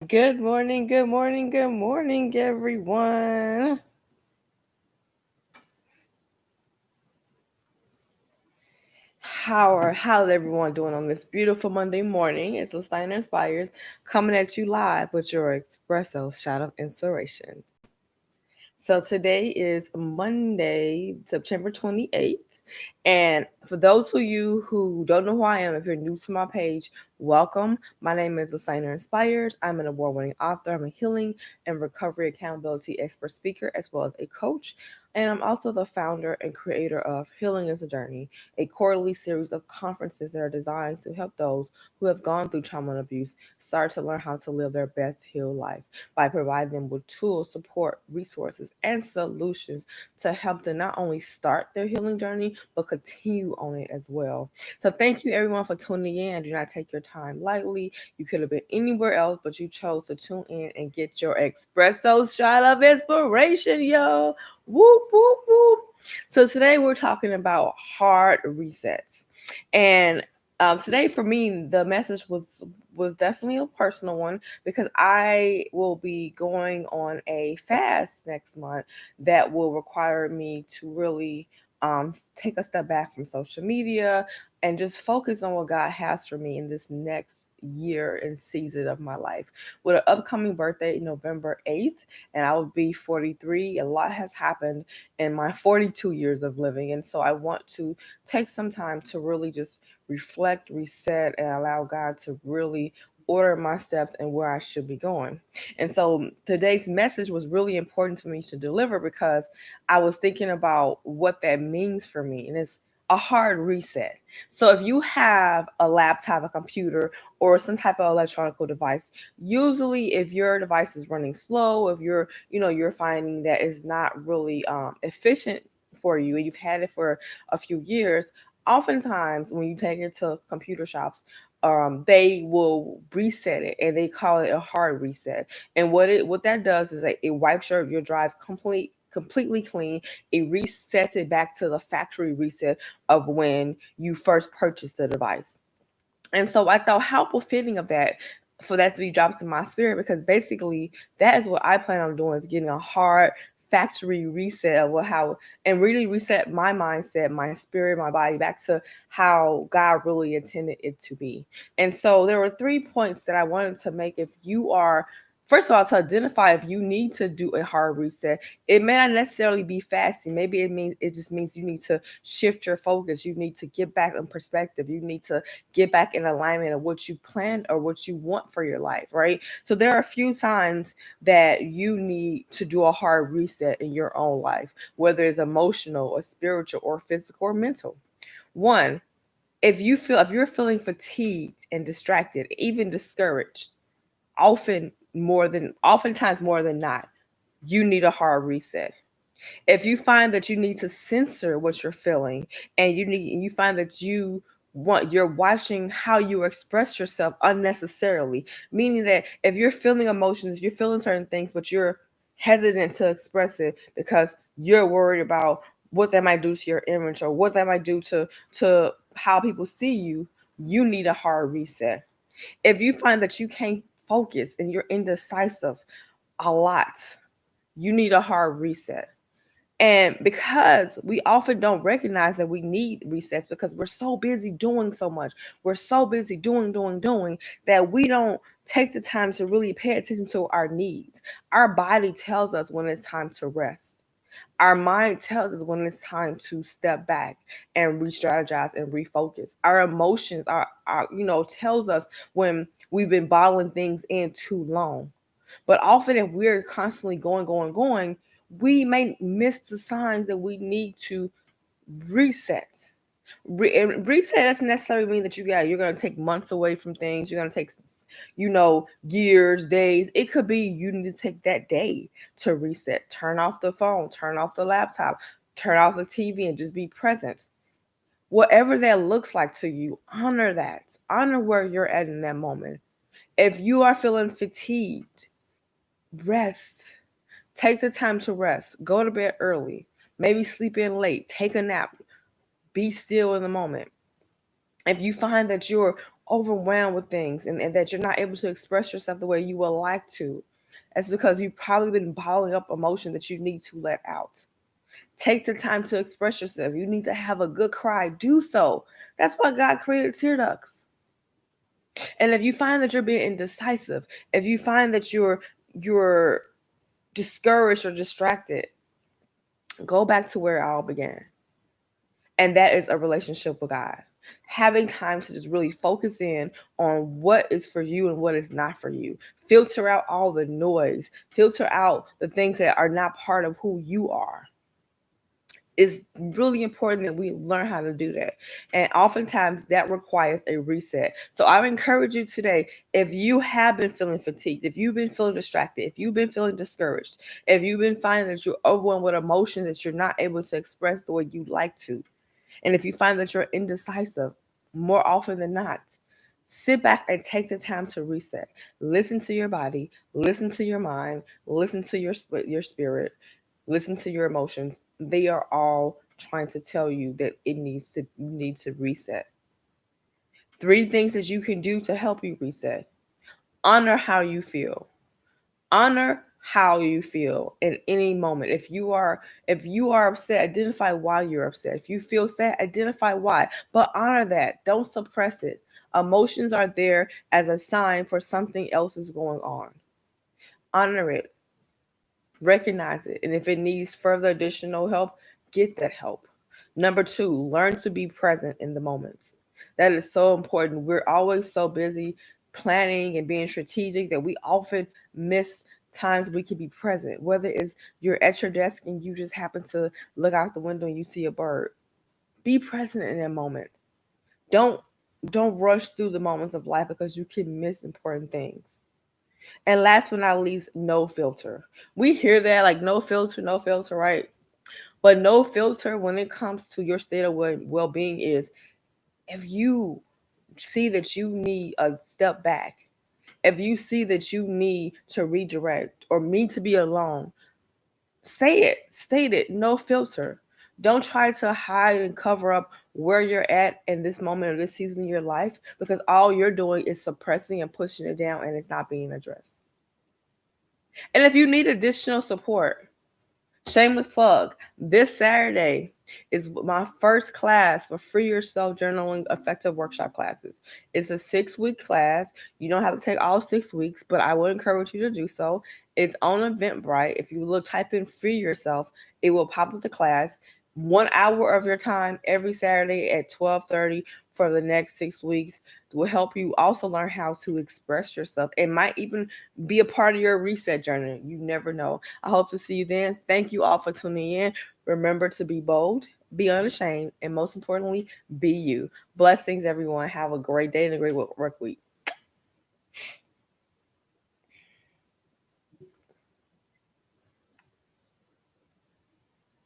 Good morning, good morning, good morning, everyone. How's everyone doing on this beautiful Monday morning? It's Listiner Inspires coming at you live with your espresso shot of inspiration. So today is Monday, September 28th. And for those of you who don't know who I am, if you're new to my page, welcome. My name is Listiner Inspires. I'm an award-winning author. I'm a healing and recovery accountability expert speaker, as well as a coach. And I'm also the founder and creator of Healing is a Journey, a quarterly series of conferences that are designed to help those who have gone through trauma and abuse start to learn how to live their best healed life by providing them with tools, support, resources, and solutions to help them not only start their healing journey, but continue on it as well. So thank you everyone for tuning in. Do not take your time lightly. You could have been anywhere else, but you chose to tune in and get your espresso shot of inspiration, yo. Whoop, whoop, whoop. So today we're talking about hard resets. And today for me, the message was definitely a personal one because I will be going on a fast next month that will require me to really take a step back from social media and just focus on what God has for me in this next year and season of my life. With an upcoming birthday, November 8th, and I will be 43. A lot has happened in my 42 years of living. And so I want to take some time to really just reflect, reset, and allow God to really order my steps and where I should be going. And so today's message was really important for me to deliver because I was thinking about what that means for me. And it's a hard reset. So if you have a laptop, a computer, or some type of electronic device, usually if your device is running slow, if you're finding that it's not really efficient for you and you've had it for a few years, oftentimes when you take it to computer shops, they will reset it and they call it a hard reset. And what that does is it wipes your drive completely clean. It resets it back to the factory reset of when you first purchased the device. And so I thought how befitting of that for that to be dropped in my spirit, because basically that is what I plan on doing, is getting a hard factory reset of how and really reset my mindset, my spirit, my body back to how God really intended it to be. And so there were 3 points that I wanted to make. If you are First of all, to identify if you need to do a hard reset, it may not necessarily be fasting. Maybe it just means you need to shift your focus. You need to get back in perspective. You need to get back in alignment of what you planned or what you want for your life, right? So there are a few signs that you need to do a hard reset in your own life, whether it's emotional or spiritual or physical or mental. One, if you're feeling fatigued and distracted, even discouraged, oftentimes more than not, you need a hard reset. If you find that you need to censor what you're feeling, and you find that you're watching how you express yourself unnecessarily, meaning that if you're feeling emotions, you're feeling certain things, but you're hesitant to express it because you're worried about what that might do to your image or what that might do to how people see you, you need a hard reset. If you find that you can't focus and you're indecisive a lot, you need a hard reset. And because we often don't recognize that we need resets because we're so busy doing so much, we're so busy doing, that we don't take the time to really pay attention to our needs. Our body tells us when it's time to rest. Our mind tells us when it's time to step back and re-strategize and refocus. Our emotions tells us when we've been bottling things in too long. But often, if we're constantly going, we may miss the signs that we need to reset. And reset doesn't necessarily mean that you're going to take months away from things. You're going to take years, days. It could be you need to take that day to reset. Turn off the phone, turn off the laptop, turn off the TV, and just be present. Whatever that looks like to you, honor that. Honor where you're at in that moment. If you are feeling fatigued, rest. Take the time to rest. Go to bed early. Maybe sleep in late. Take a nap. Be still in the moment. If you find that you're overwhelmed with things and that you're not able to express yourself the way you would like to, that's because you've probably been bottling up emotion that you need to let out. Take the time to express yourself. You need to have a good cry. Do so. That's why God created tear ducts. And if you find that you're being indecisive, if you find that you're discouraged or distracted, go back to where it all began. And that is a relationship with God. Having time to just really focus in on what is for you and what is not for you. Filter out all the noise. Filter out the things that are not part of who you are. It's really important that we learn how to do that. And oftentimes that requires a reset. So I encourage you today, if you have been feeling fatigued, if you've been feeling distracted, if you've been feeling discouraged, if you've been finding that you're overwhelmed with emotions that you're not able to express the way you'd like to, and if you find that you're indecisive, more often than not, sit back and take the time to reset. Listen to your body, listen to your mind, listen to your spirit, listen to your emotions. They are all trying to tell you that you need to reset. 3 things that you can do to help you reset. Honor how you feel. Honor how you feel in any moment. If you are upset, identify why you're upset. If you feel sad, identify why, but honor that. Don't suppress it. Emotions are there as a sign for something else is going on. Honor it, recognize it, and if it needs further additional help, get that help. Number 2, learn to be present in the moments. That is so important. We're always so busy planning and being strategic that we often miss times we can be present, whether it's you're at your desk and you just happen to look out the window and you see a bird. Be present in that moment. Don't don't rush through the moments of life because you can miss important things. And last but not least, no filter. We hear that like no filter, right? But no filter when it comes to your state of well being is if you see that you need a step back, if you see that you need to redirect or need to be alone, say it, state it, no filter. Don't try to hide and cover up where you're at in this moment of this season of your life because all you're doing is suppressing and pushing it down and it's not being addressed. And if you need additional support, shameless plug. This Saturday is my first class for Free Yourself Journaling Effective Workshop classes. It's a 6-week class. You don't have to take all 6 weeks, but I would encourage you to do so. It's on Eventbrite. If you look, type in Free Yourself, it will pop up the class. 1 hour of your time every Saturday at 12:30 for the next 6 weeks will help you also learn how to express yourself. It might even be a part of your reset journey. You never know. I hope to see you then. Thank you all for tuning in. Remember to be bold, be unashamed, and most importantly, be you. Blessings, everyone. Have a great day and a great work week.